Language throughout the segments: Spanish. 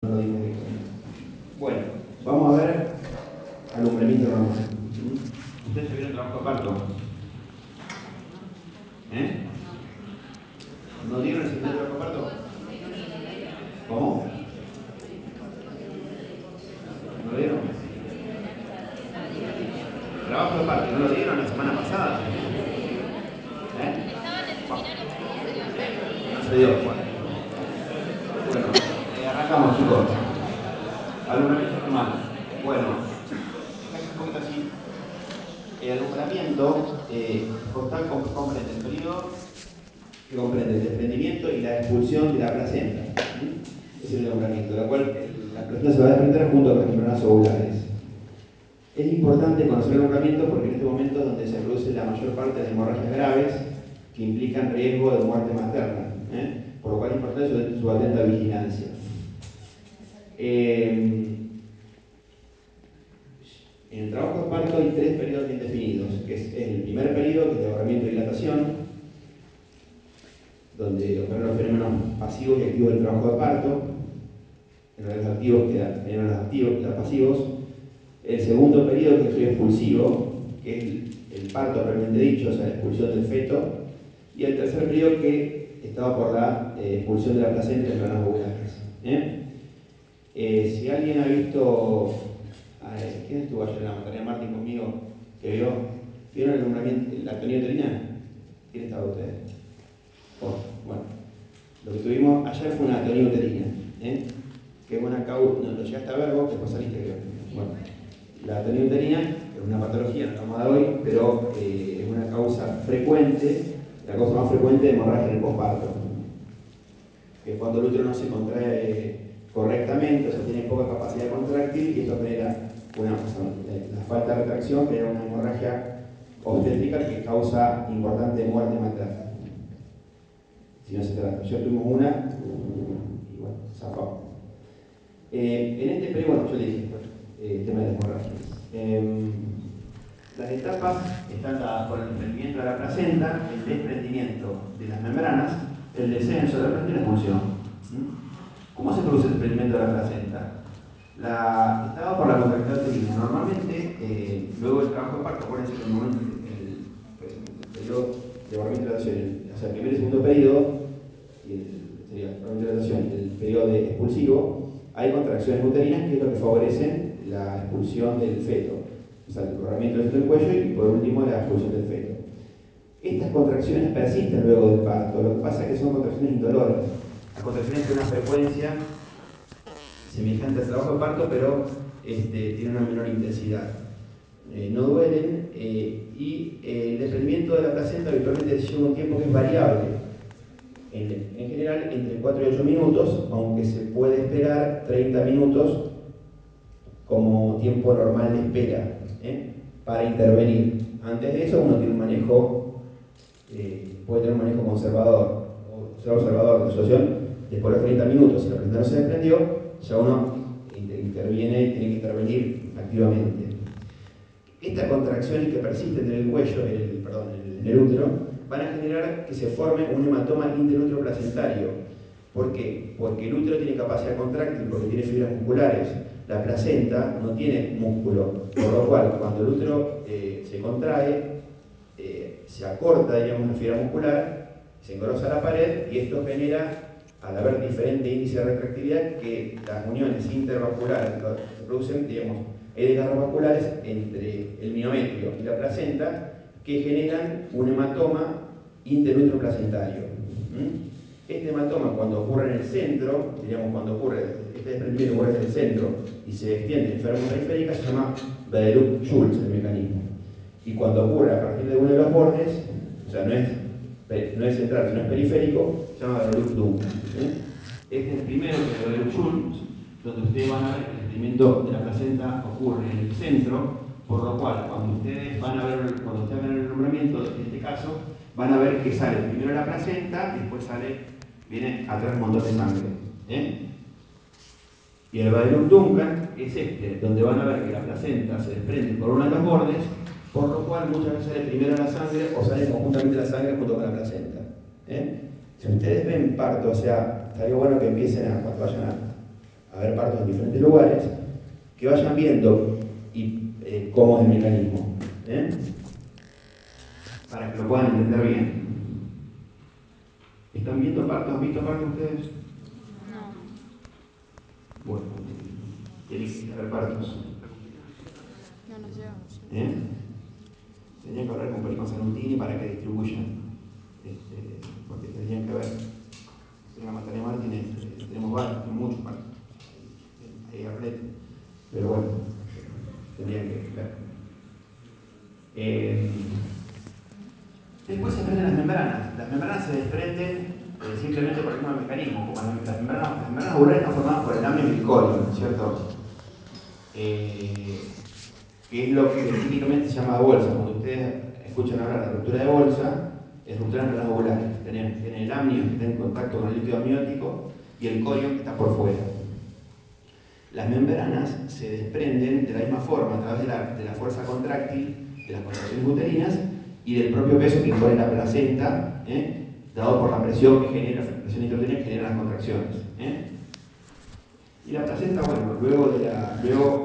No lo digo directamente. Bueno, vamos a ver alumbramiento normal. ¿Ustedes ya vieron trabajo de parto? ¿No dieron el sistema de trabajo de parto? ¿Cómo? ¿No lo dieron? Trabajo de parto, ¿no lo dieron la semana pasada? No se dio, bueno. Bueno, arrancamos, chicos. Alumbramiento normal. Bueno, un poquito así. El alumbramiento comprende el periodo que comprende el desprendimiento y la expulsión de la placenta. Es el alumbramiento, la cual la placenta se va a desprender junto con las membranas ovulares. Es importante conocer el alumbramiento porque en este momento es donde se produce la mayor parte de hemorragias graves que implican riesgo de muerte materna. Por lo cual es importante su atenta vigilancia. En el trabajo de parto hay tres periodos bien definidos, que es el primer periodo, que es de ahorramiento y dilatación, donde ocurren los fenómenos pasivos y activos del trabajo de parto. En los activos quedan los activos y los pasivos. El segundo periodo, que es el expulsivo, que es el parto propiamente dicho, o sea, la expulsión del feto. Y el tercer periodo, que estaba por la expulsión de la placenta de las membranas ovulares. Si alguien ha visto, ¿quién estuvo ayer en la maternidad Martín conmigo? Que ¿vieron el alumbramiento, la anatomía uterina? ¿Quién estaba ustedes? Bueno, lo que tuvimos ayer fue una anatomía uterina, que es una causa, no lo llegaste a ver vos, después saliste creo. Bueno, la anatomía uterina es una patología, no la vamos a dar hoy, pero es una causa frecuente, la causa más frecuente de hemorragia en el posparto, que es cuando el útero no se contrae correctamente, o sea, tiene poca capacidad contráctil y esto genera la falta de retracción, genera una hemorragia obstétrica que causa importante muerte materna. Si no se trata. Yo tuvimos una y bueno, zafamos. En este periodo, bueno, yo le dije, el tema de las hemorragias. Las etapas están dadas por el desprendimiento de la placenta, el desprendimiento de las membranas, el descenso de la placenta y la expulsión. ¿Cómo se produce el desprendimiento de la placenta? Está dado por la contractilidad uterina. Normalmente, luego del trabajo de parto, acuérdense que en el momento el periodo de ahorramiento y dilatación, o sea, el primer y segundo periodo, sería el periodo de expulsivo, hay contracciones uterinas que es lo que favorecen la expulsión del feto. O sea, el ahorramiento del cuello y por último la expulsión del feto. Estas contracciones persisten luego del parto. Lo que pasa es que son contracciones indolores. Las contracciones tienen una frecuencia semejante al trabajo de parto, pero tienen una menor intensidad. No duelen y el desprendimiento de la placenta habitualmente lleva un tiempo que es variable. En general, entre 4 y 8 minutos, aunque se puede esperar 30 minutos como tiempo normal de espera para intervenir. Antes de eso, uno tiene un manejo, puede tener un manejo conservador o ser observador de la situación. Después de los 30 minutos, si la placenta no se desprendió, ya uno interviene y tiene que intervenir activamente. Estas contracciones que persisten en el cuello, en el útero, van a generar que se forme un hematoma interútero placentario. ¿Por qué? Porque el útero tiene capacidad contráctil, porque tiene fibras musculares. La placenta no tiene músculo, por lo cual cuando el útero se contrae, se acorta, digamos, la fibra muscular, se engrosa la pared y esto genera, al haber diferente índice de retractividad, que las uniones intervasculares se producen, digamos, hay desgarros vasculares entre el miometrio y la placenta que generan un hematoma interútero placentario. Este hematoma, cuando ocurre en el centro, digamos, cuando ocurre este desprendimiento ocurre en el centro y se extiende en enfermedad periférica, se llama Bederup-Schulz el mecanismo. Y cuando ocurre a partir de uno de los bordes, o sea, no es central, sino es periférico, se llama Bederup-Duncan. Este es el primero, que es Bederup-Schulz, donde ustedes van a ver que el desprendimiento de la placenta ocurre en el centro, por lo cual cuando ustedes ven el alumbramiento, en este caso, van a ver que sale primero la placenta y después viene atrás un montón de sangre. Y el Bederup-Duncan es donde van a ver que la placenta se desprende por uno de los bordes, por lo cual muchas veces sale primero la sangre o sale conjuntamente la sangre junto con la placenta. Si ustedes ven parto, o sea, estaría bueno que empiecen cuando vayan haber partos en diferentes lugares, que vayan viendo cómo es el mecanismo, para que lo puedan entender bien. ¿Están viendo partos? ¿Han visto partos ustedes? No. Bueno, tienen que ver partos. No nos llevamos. Tenían que hablar con Perico Sanutini para que distribuyan, porque tenían que ver. En la Matarea Martínez tenemos varios, muchos partos. Hay Arlete, pero bueno, tendrían que ver. Después se desprenden las membranas. Las membranas se desprenden simplemente por el mismo mecanismo. Como las membranas ovulares están formadas por el amnio y el corio, ¿cierto? Que es lo que típicamente se llama bolsa. Cuando ustedes escuchan hablar de ruptura de bolsa, es ruptura de membranas ovulares. Tienen el amnio que está en contacto con el líquido amniótico y el corio que está por fuera. Las membranas se desprenden de la misma forma a través de la fuerza contráctil de las contracciones uterinas y del propio peso que impone la placenta, dado por la presión que genera, la presión intrauterina que genera las contracciones. Y la placenta, bueno, luego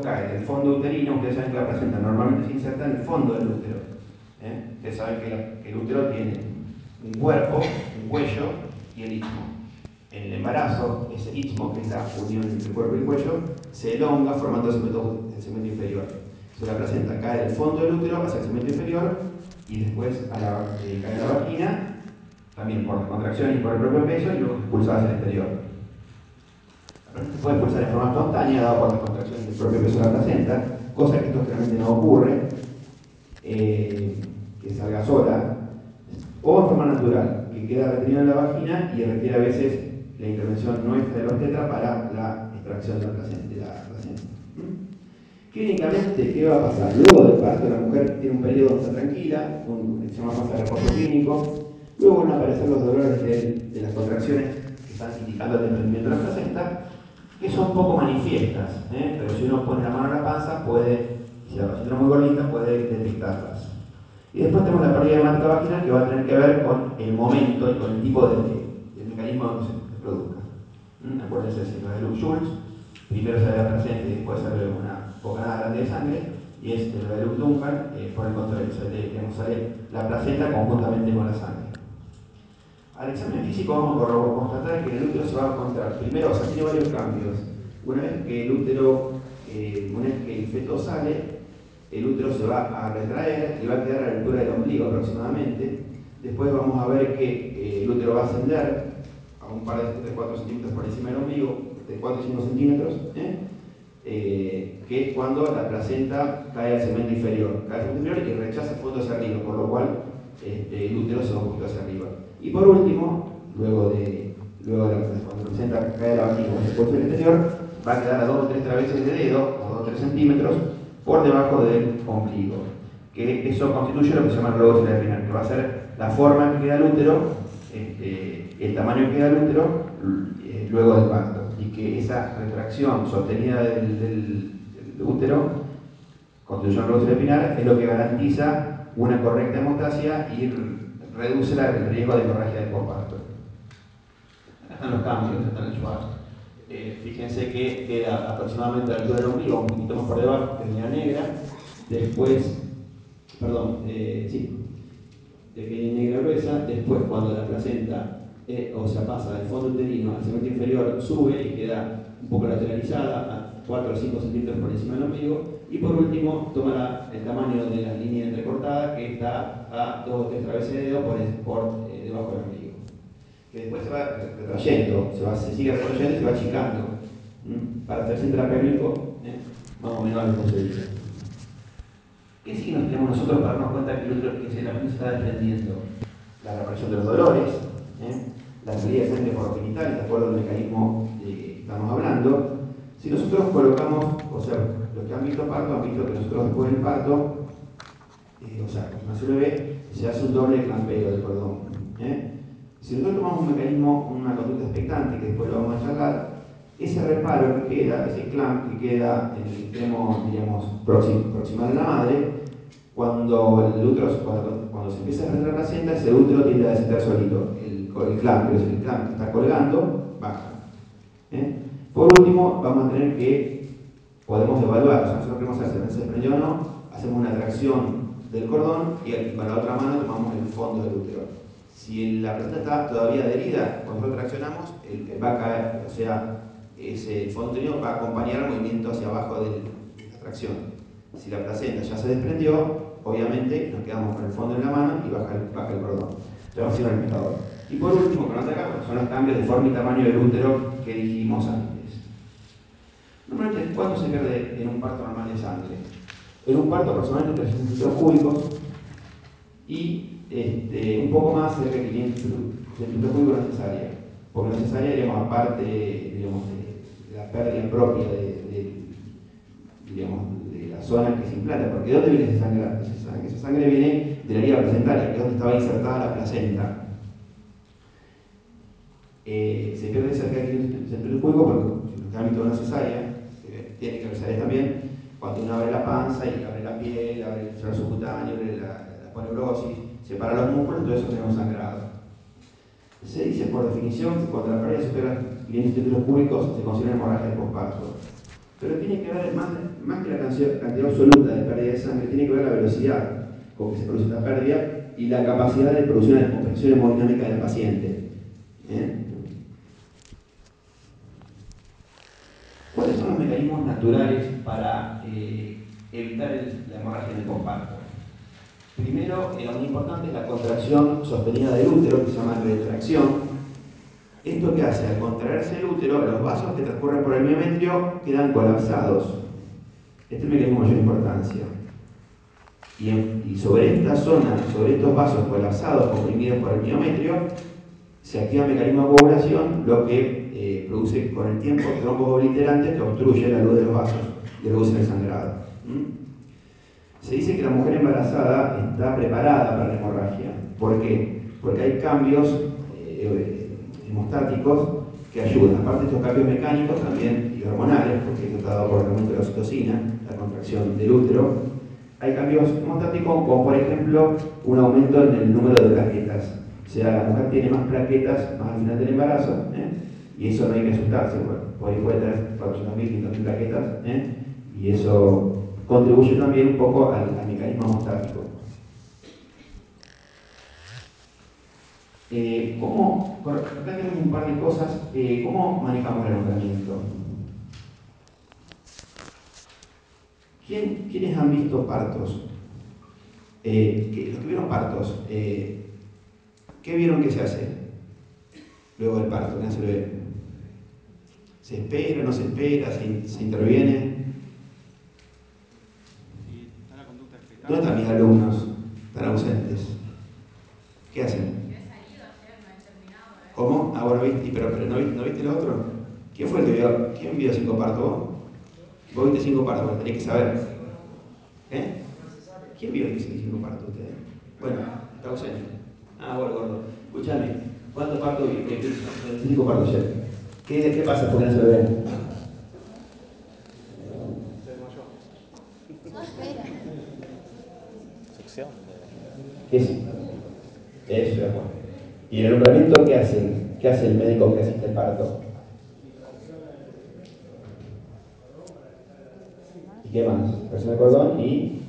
cae del fondo uterino. Ustedes saben que la placenta normalmente se inserta en el fondo del útero. Ustedes saben que el útero tiene un cuerpo, un cuello y el istmo. En el embarazo, ese istmo, que es la unión entre el cuerpo y el cuello, se elonga formando el segmento inferior. Entonces la placenta cae del fondo del útero hacia el segmento inferior y después cae a la vagina, también por las contracciones y por el propio peso, y luego expulsada hacia el exterior. La placenta se puede expulsar en forma espontánea, dado por las contracciones del propio peso de la placenta, cosa que esto generalmente no ocurre, que salga sola, o en forma natural, que queda retenido en la vagina y requiere a veces la intervención nuestra de los obstetra para la extracción de la placenta. Clínicamente, ¿qué va a pasar? Luego del parto, la mujer tiene un periodo donde está tranquila, se llama fase de reposo clínico. Luego van a aparecer los dolores de las contracciones que están indicando el desprendimiento de la placenta, que son poco manifiestas, pero si uno pone la mano en la panza, si la paciente es muy gordita, puede detectarlas. Y después tenemos la pérdida hemática vaginal, que va a tener que ver con el momento y con el tipo del mecanismo donde se produzca. Acuérdense del síndrome de Lux-Schultz. Primero sale la placenta y después sale una bocanada grande de sangre, y es el Lux-Duncan, por el contrario, sale la placenta conjuntamente con la sangre. Al examen físico vamos a constatar que el útero se va a encontrar, primero, o sea, tiene varios cambios. Una vez que el feto sale, el útero se va a retraer y va a quedar a la altura del ombligo aproximadamente. Después vamos a ver que el útero va a ascender a un par de 4 centímetros por encima del ombligo, de 4 y 5 centímetros, que es cuando la placenta cae al segmento inferior, y rechaza el fondo hacia arriba, por lo cual el útero se va un poquito hacia arriba. Y por último, cuando la placenta cae a la vagina o hacia el exterior, va a quedar a 2 o 3 traveses de dedo, o 2 o 3 centímetros, por debajo del ombligo. Que eso constituye lo que se llama el globo cerebral, que va a ser la forma que queda el útero, el tamaño que queda el útero luego del parto. Y que esa retracción sostenida del útero, constituye el globo cerebral, es lo que garantiza una correcta hemostasia y reduce el riesgo de hemorragia del posparto. Acá están los cambios, acá están el Schwarz. Fíjense que queda aproximadamente a la altura del ombligo, un poquito más por debajo, que es línea negra. Después, de que es negra gruesa. Después, cuando la placenta pasa del fondo uterino al segmento inferior, sube y queda un poco lateralizada a 4 o 5 centímetros por encima del ombligo. Y por último, toma el tamaño de la línea entrecortada, que está a 2 o 3 traveses de dedo por debajo del ombligo. Que después se va retrayendo, se sigue retrayendo y se va achicando. Para hacerse intrapélvico, más o menos algo se dice. ¿Qué signos tenemos nosotros para darnos cuenta que el útero que la se está desprendiendo? La reaparición de los dolores, la salida de sangre por genital, de acuerdo al mecanismo que estamos hablando. Si nosotros colocamos, los que han visto parto, han visto que nosotros después del parto, cuando nace el bebé, se hace un doble clampeo del cordón. Si nosotros tomamos un mecanismo, una conducta expectante, que después lo vamos a charlar, ese reparo que queda, ese clamp que queda en el extremo, diríamos, proximal de la madre, cuando el útero, cuando se empieza a retirar la placenta, ese útero tiende a descender solito. El clamp, que está colgando, baja. Por último, vamos a tener que, podemos evaluar, o sea, nosotros queremos hacer si se desprendió o no, hacemos una tracción del cordón y con la otra mano tomamos el fondo del útero. Si la placenta está todavía adherida, cuando nosotros traccionamos, va a caer, o sea, ese fondo uterino va a acompañar el movimiento hacia abajo de la tracción. Si la placenta ya se desprendió, obviamente nos quedamos con el fondo en la mano y baja el cordón. Vamos a ir al pescador. Y por último, con otra capa, son los cambios de forma y tamaño del útero que dijimos antes. Normalmente, ¿cuánto se pierde en un parto normal de sangre? En un parto aproximadamente 300 centímetros cúbicos y un poco más, cerca de 500 centímetros cúbicos en cesárea. Porque en cesárea, digamos, aparte digamos, de la pérdida propia digamos, de la zona que se implanta, porque ¿de dónde viene esa sangre? Esa sangre viene de la herida placentaria, que es donde estaba insertada la placenta. Se pierde cerca de 500 centímetros cúbicos porque en el ámbito de una cesárea, tiene que haber cesáreas también, cuando uno abre la panza y abre la piel, abre el suelo subcutáneo, abre la poneurosis, separa los músculos, entonces eso tenemos sangrado. Se dice por definición que cuando la pérdida supera 500 centímetros cúbicos se considera hemorragia de posparto. Pero tiene que ver, más que la cantidad absoluta de pérdida de sangre, tiene que ver la velocidad con que se produce esta pérdida y la capacidad de producción de compensación hemodinámica del paciente. ¿Cuáles son los mecanismos naturales para evitar la hemorragia en el posparto? Primero, lo muy importante es la contracción sostenida del útero, que se llama retracción. ¿Esto qué hace? Al contraerse el útero, los vasos que transcurren por el miometrio quedan colapsados. Este es el mecanismo de mayor importancia. Y sobre esta zona, sobre estos vasos colapsados, comprimidos por el miometrio, se activa el mecanismo de coagulación, lo que produce con el tiempo trombos obliterantes que obstruyen la luz de los vasos y reducen el sangrado. Se dice que la mujer embarazada está preparada para la hemorragia. ¿Por qué? Porque hay cambios hemostáticos que ayudan. Aparte de estos cambios mecánicos también y hormonales, porque esto está dado por el aumento de la oxitocina, la contracción del útero. Hay cambios hemostáticos como por ejemplo un aumento en el número de plaquetas. O sea, la mujer tiene más plaquetas más al final del embarazo, y eso no hay que asustarse, por ahí puede tener 400.000, 500.000 plaquetas, y eso contribuye también un poco al mecanismo hemostático. Acá tenemos un par de cosas. ¿Cómo manejamos el alumbramiento? ¿Quiénes han visto partos? Los que vieron partos, ¿qué vieron que se hace luego del parto? ¿Qué hace el bebé? ¿Se espera, no se espera, se interviene? ¿Dónde están mis alumnos? Están ausentes. ¿Qué hacen? ¿Cómo? Ah, bueno, ¿viste? Pero ¿no viste el otro? ¿Quién fue el que vio? ¿Quién vio 5 partos? Vos viste 5 partos, bueno, tenés que saber. ¿Quién vio 5 partos ustedes? Bueno, está ausente. Ah, bueno, gordo. Escúchame, ¿cuántos partos viste? 5 partos ya. ¿Qué pasa porque no se ve? Sección. Eso es bueno. ¿Y el alumbramiento qué hacen? ¿Qué hace el médico que asiste al parto? ¿Y qué más? Presiona el cordón y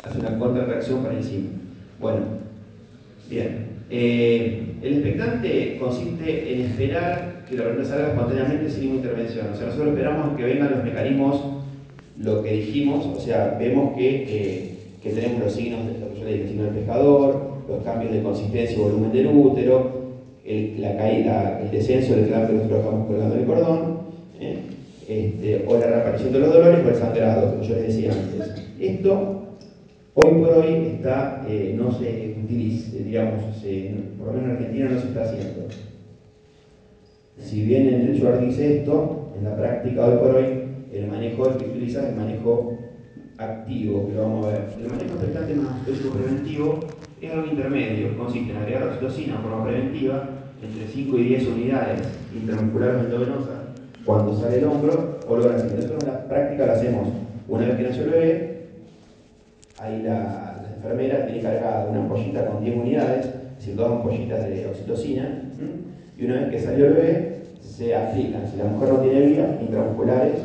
hace una contrarreacción para encima. Bueno, bien. El expectante consiste en esperar que la placenta salga espontáneamente sin ninguna intervención. O sea, nosotros esperamos que vengan los mecanismos, lo que dijimos, o sea, vemos que tenemos los signos de lo que yo le dije, el signo del pescador, los cambios de consistencia y volumen del útero, la caída, el descenso del clavo que nosotros dejamos colgando el cordón, o la reaparición de los dolores o el sangrado, como yo les decía antes. Esto, hoy por hoy, no se utiliza, digamos, por lo menos en Argentina no se está haciendo. Si bien en el Edgeworth dice esto, en la práctica hoy por hoy, el manejo que utiliza es el manejo activo, que lo vamos a ver. El manejo expectante más preventivo es algo intermedio, consiste en agregar oxitocina de forma preventiva entre 5 y 10 unidades intramusculares endovenosas cuando sale el hombro o lo así. Nosotros en la práctica lo hacemos una vez que nació el bebé, ahí la enfermera tiene cargada una ampollita con 10 unidades, es decir, 2 ampollitas de oxitocina, y una vez que salió el bebé, se aplican. Si la mujer no tiene vías intramusculares,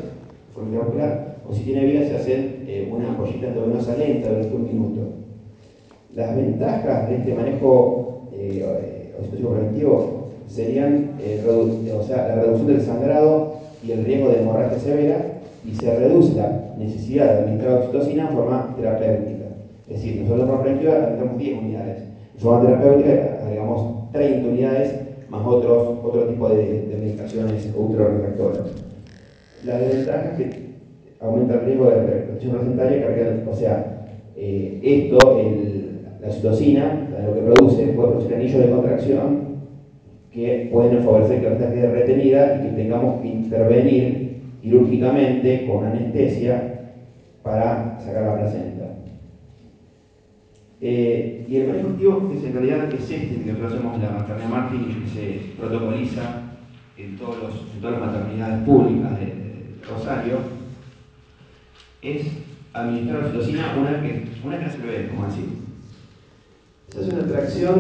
o si tiene vías, se hacen una ampollita endovenosa lenta durante 1 minuto. Las ventajas de este manejo oxitocínico preventivo serían la reducción del sangrado y el riesgo de hemorragia severa, y se reduce la necesidad de administrar oxitocina en forma terapéutica. Es decir, nosotros en forma preventiva administramos 10 unidades. En forma terapéutica agregamos 30 unidades más otro tipo de medicaciones ultrarrefractorias. La desventaja es que aumenta el riesgo de reacción placentaria, la oxitocina, lo que puede producir anillos de contracción que pueden favorecer que la placenta quede retenida y que tengamos que intervenir quirúrgicamente con anestesia para sacar la placenta. Y el manejo activo, que en realidad es este que nosotros hacemos en la maternidad Martin y que se protocoliza en todas las maternidades públicas de Rosario, es administrar oxitocina una vez que nace el bebé, como decir. Se hace una tracción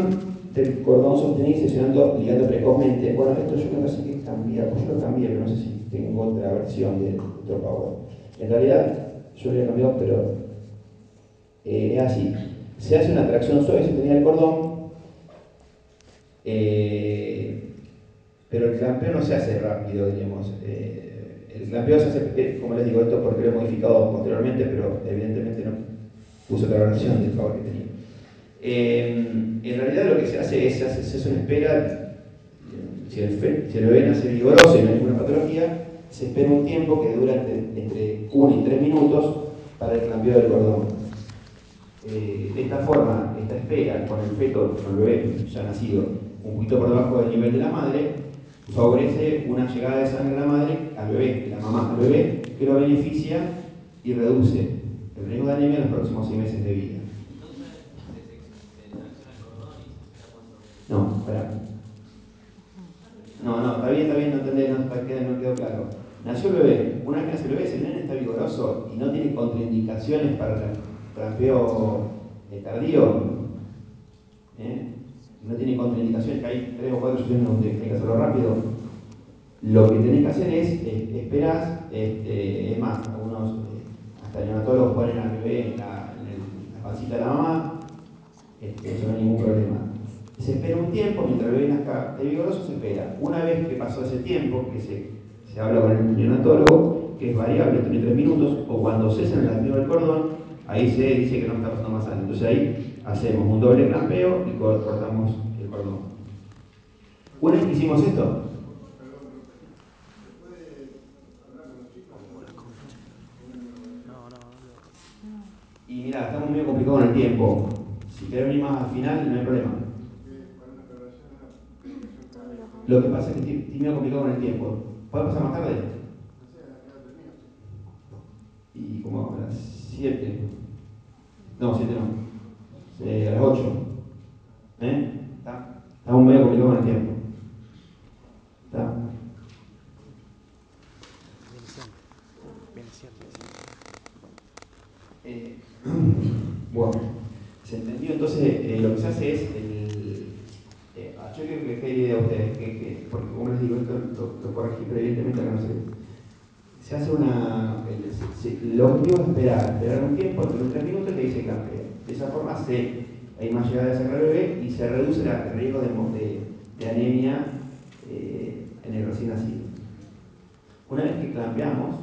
del cordón sostenido ligando precozmente. Bueno, esto yo me parece que cambiar, pues yo lo cambié, pero no sé si tengo otra versión de Power. En realidad, yo lo había cambiado, pero es así. Se hace una tracción suave sostenida del cordón, pero el clampeo no se hace rápido, digamos. El clampeo se hace, como les digo, esto porque lo he modificado posteriormente, pero evidentemente no puse otra versión del Power que tenía. En realidad lo que se hace es, se hace una espera, si el bebé nace vigoroso y no hay ninguna patología, se espera un tiempo que dura entre 1 y 3 minutos para el clampeo del cordón. De esta forma, esta espera con el feto, con el bebé ya nacido, un poquito por debajo del nivel de la madre, favorece una llegada de sangre a la madre, al bebé, de la mamá al bebé, que lo beneficia y reduce el riesgo de anemia en los próximos 6 meses de vida. No, espera. No, está bien, no quedó claro. Nació el bebé. Una vez que nace el bebé, si el nene está vigoroso y no tiene contraindicaciones para el clampeo tardío, no tiene contraindicaciones, que hay 3 o 4 situaciones donde hay que hacerlo rápido, lo que tenés que hacer es esperar, es más, algunos hasta neonatólogos ponen al bebé en la pancita de la mamá, eso no hay ningún problema. Se espera un tiempo, mientras el bebé nazca de vigoroso, se espera. Una vez que pasó ese tiempo, que se habla con el neonatólogo, que es variable entre 3 minutos, o cuando cesa el latido del cordón, ahí se dice que no está pasando más sangre. Entonces ahí hacemos un doble clampeo y cortamos el cordón. Una vez que hicimos esto, y mira, estamos medio complicados en el tiempo. Si querés venir más al final, no hay problema. Lo que pasa es que estoy medio complicado en el tiempo. ¿Puede pasar más tarde? Y como a las 7. No, 7 no. A las 8. Estamos medio complicados en el tiempo. ¿Está? Bueno, se entendió entonces lo que se hace es yo creo que quede idea a ustedes, porque como les digo, esto lo corregí, pero evidentemente acá no se hace lo objetivo es esperar un tiempo, entre 3 minutos que dice clampeo. De esa forma hay más llegada de sangre al bebé y se reduce el riesgo de anemia en el recién nacido. Una vez que clampeamos,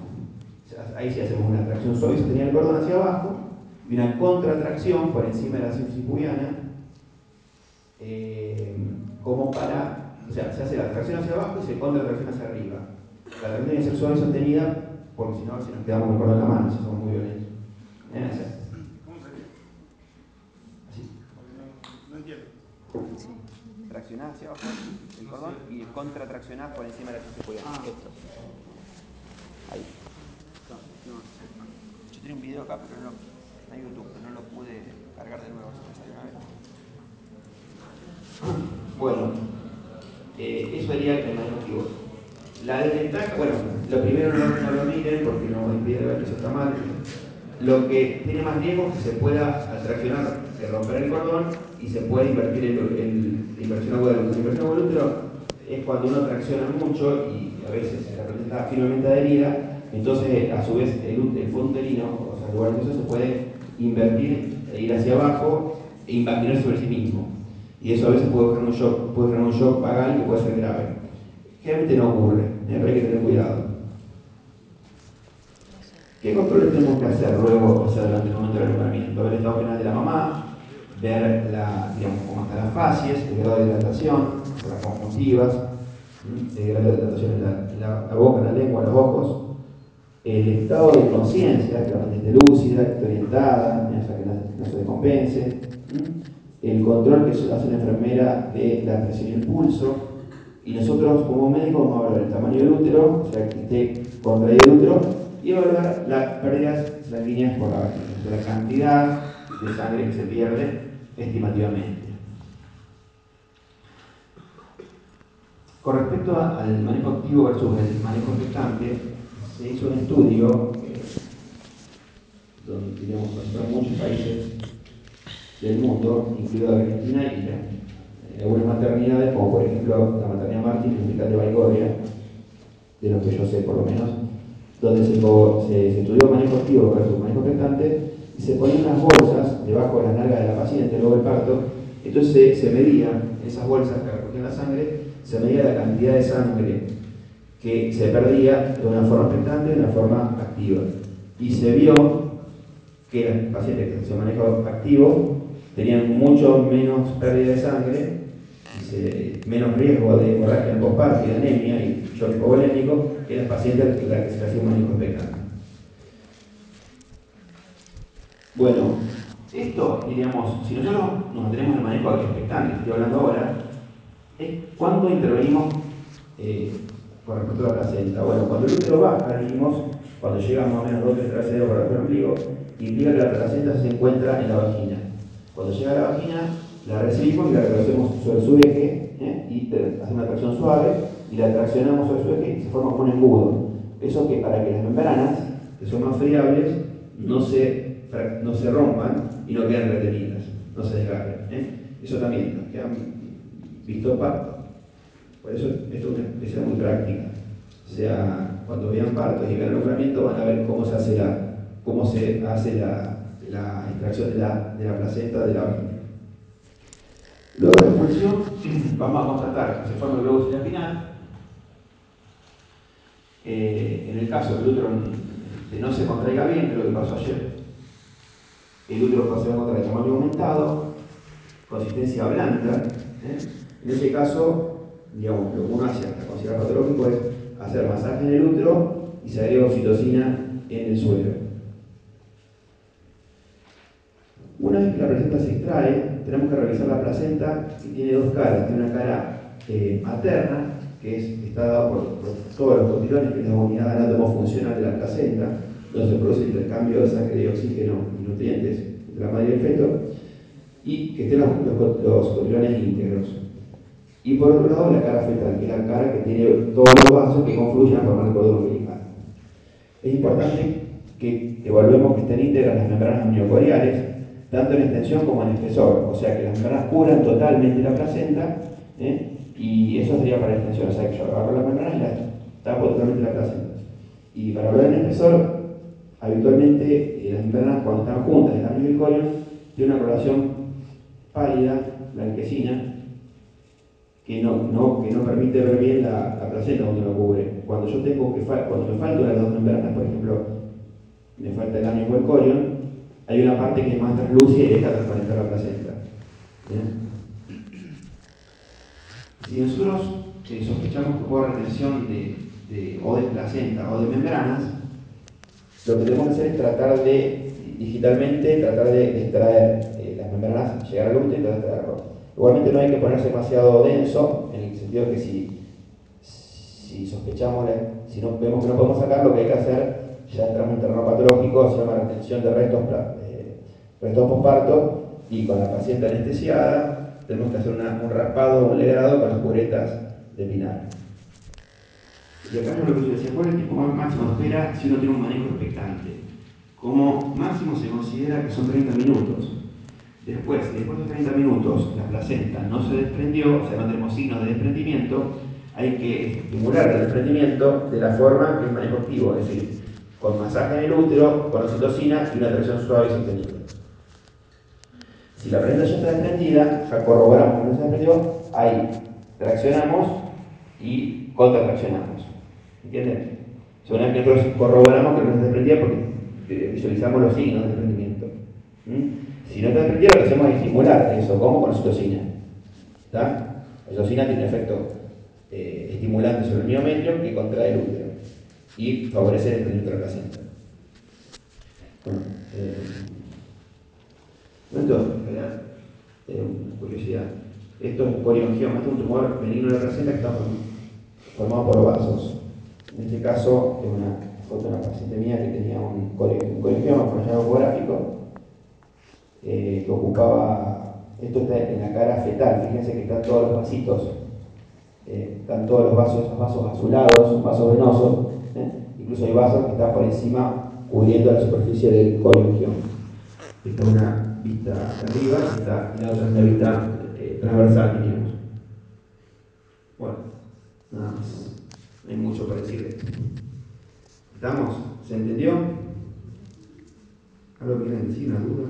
ahí sí hacemos una tracción suave y sostenida el cordón hacia abajo y una contratracción por encima de la síntesis pubiana, se hace la tracción hacia abajo y se contratracción hacia arriba. La tracción tiene que ser suave y sostenida porque si no, si nos quedamos con el cordón en la mano, si somos muy violentos. ¿Cómo sería? Así. No entiendo. Traccionás hacia abajo el cordón y contratraccionás por encima de la síntesis pubiana. Esto. Ahí. Yo tenía un video acá, pero no en YouTube, pero no lo pude cargar de nuevo. Bueno, eso sería el manejo activo. La desventaja, bueno, lo primero no lo miren porque no impide ver que eso está mal. Lo que tiene más riesgo es que se pueda atraccionar, romper el cordón y se puede invertir la inversión aguda del útero. La inversión aguda del útero es cuando uno tracciona mucho y a veces la placenta está firmemente adherida, entonces a su vez el fondo uterino, o sea, el lugar de eso se puede invertir e ir hacia abajo e imaginar sobre sí mismo. Y eso a veces puede generar un shock vagal que puede ser grave. Generalmente no ocurre, pero hay que tener cuidado. ¿Qué controles tenemos que hacer luego, o sea, durante el momento del alumbramiento? Ver el estado general de la mamá, ver cómo están las facies, el grado de hidratación, las conjuntivas, el grado de hidratación en la boca, en la lengua, en los ojos, el estado de conciencia, que la mente esté lúcida, que esté orientada, o sea, que no se descompense, el control que hace la enfermera de la presión y el pulso, y nosotros como médicos vamos a evaluar el tamaño del útero, o sea, que esté contraído el útero, y evaluar las pérdidas sanguíneas por la vagina, o sea, la cantidad de sangre que se pierde estimativamente. Con respecto al manejo activo versus el manejo expectante, se hizo un estudio donde tenemos en muchos países del mundo, incluido Argentina y algunas maternidades, como por ejemplo la maternidad Martín, el Hospital de Baigorria, de lo que yo sé por lo menos, donde se estudió manejo activo versus manejo expectante y se ponían unas bolsas debajo de las nalgas de la paciente luego del parto. Entonces se medía esas bolsas que recogían la sangre, se medía la cantidad de sangre que se perdía de una forma expectante y de una forma activa. Y se vio que las pacientes que hacían manejo activo tenían mucho menos pérdida de sangre, menos riesgo de hemorragia en posparto y de anemia y shock hipovolémico que las pacientes a las que se hacía un manejo expectante. Bueno, esto, diríamos, si nosotros nos mantenemos el manejo expectante, estoy hablando ahora, es cuándo intervenimos con respecto a la placenta. Bueno, cuando el útero baja, dijimos, cuando llega más o menos 2 o 3 dedos por el ombligo, implica que la placenta se encuentra en la vagina. Cuando llega a la vagina, la recibimos y la reconocemos sobre su eje, y hacemos una tracción suave, y la traccionamos sobre su eje y se forma como un embudo. Eso que para que las membranas, que son más friables, no se rompan y no queden retenidas, no se desgarren. Eso también nos quedan visto parto. Por eso esto es una especie muy práctica. O sea, cuando vean partos y vean el alumbramiento van a ver cómo se hace la extracción de la placenta de la vagina. Luego de la expulsión vamos a constatar que se forma el globo espinal. En el caso del útero no se contraiga bien, que es lo que pasó ayer, el útero se va a encontrar de tamaño aumentado, consistencia blanda. En ese caso, digamos, lo que uno hace hasta considerar patológico es hacer masaje en el útero y se agrega oxitocina en el suelo. Una vez que la placenta se extrae, tenemos que revisar la placenta, que tiene dos caras. Tiene una cara materna, que está dada por todos los cotilones, que es la unidad anatomofuncional de la placenta, donde se produce el intercambio de sangre y oxígeno y nutrientes entre la madre y el feto, y que estén los cotilones íntegros. Y por otro lado, la cara fetal, que es la cara que tiene todos los vasos que confluyen a formar el cordón umbilical. Es importante que evaluemos que estén íntegras las membranas amniocoriales, tanto en extensión como en espesor, o sea que las membranas cubran totalmente la placenta, y eso sería para extensión, o sea que yo agarro las membranas y las tapo totalmente la placenta. Y para hablar en espesor, habitualmente las membranas cuando están juntas, el amnios y el corion, tienen una coloración pálida, blanquecina, que no permite ver bien la placenta cuando lo cubre. Cuando me falta una de las dos membranas, por ejemplo, me falta el amnios o el corion, hay una parte que es más translúcida y deja transparentar la placenta. ¿Bien? Si nosotros sospechamos que puede haber retención o de placenta o de membranas, lo que tenemos que hacer es tratar de, digitalmente, tratar de extraer las membranas, llegar al útero y tratar de extraerlo. Igualmente no hay que ponerse demasiado denso, en el sentido de que si sospechamos, si no vemos que no podemos sacar, lo que hay que hacer, ya entramos en terreno patológico, se llama retención de restos postparto, y con la paciente anestesiada tenemos que hacer un raspado o un legrado con las curetas de pinar. Y acá es lo que yo decía, ¿cuál es el tiempo máximo de espera si uno tiene un manejo expectante? Como máximo se considera que son 30 minutos. Después de 30 minutos la placenta no se desprendió, o sea, no tenemos signos de desprendimiento, hay que estimular el desprendimiento de la forma que es manejo activo, es decir, con masaje en el útero, con oxitocina y una tracción suave y sostenida. Si la prenda ya está desprendida, ya corroboramos que no se desprendió, ahí traccionamos y contratraccionamos. ¿Entienden? Según que nosotros corroboramos que no se desprendía porque visualizamos los signos de desprendimiento. Si no está desprendido, lo que hacemos es estimular eso, como con oxitocina. ¿Está? La oxitocina tiene un efecto estimulante sobre el miometrio que contrae el útero y favorece el desprendimiento de la placenta. Bueno, una curiosidad. Esto es coreoangioma, esto es un tumor benigno de la placenta que está formado por vasos. En este caso, es una foto de una paciente mía que tenía un coreoangioma por allá ecográfico que ocupaba, esto está en la cara fetal, fíjense que están todos los vasitos, están todos los vasos, esos vasos azulados, vasos venosos, incluso hay vasos que están por encima cubriendo la superficie del coreoangioma. Esta es una vista de arriba y la otra es una vista transversal, diríamos. Bueno, nada más. No hay mucho para decir de esto. ¿Estamos? ¿Se entendió? ¿Algo que quieren decir? ¿Una duda?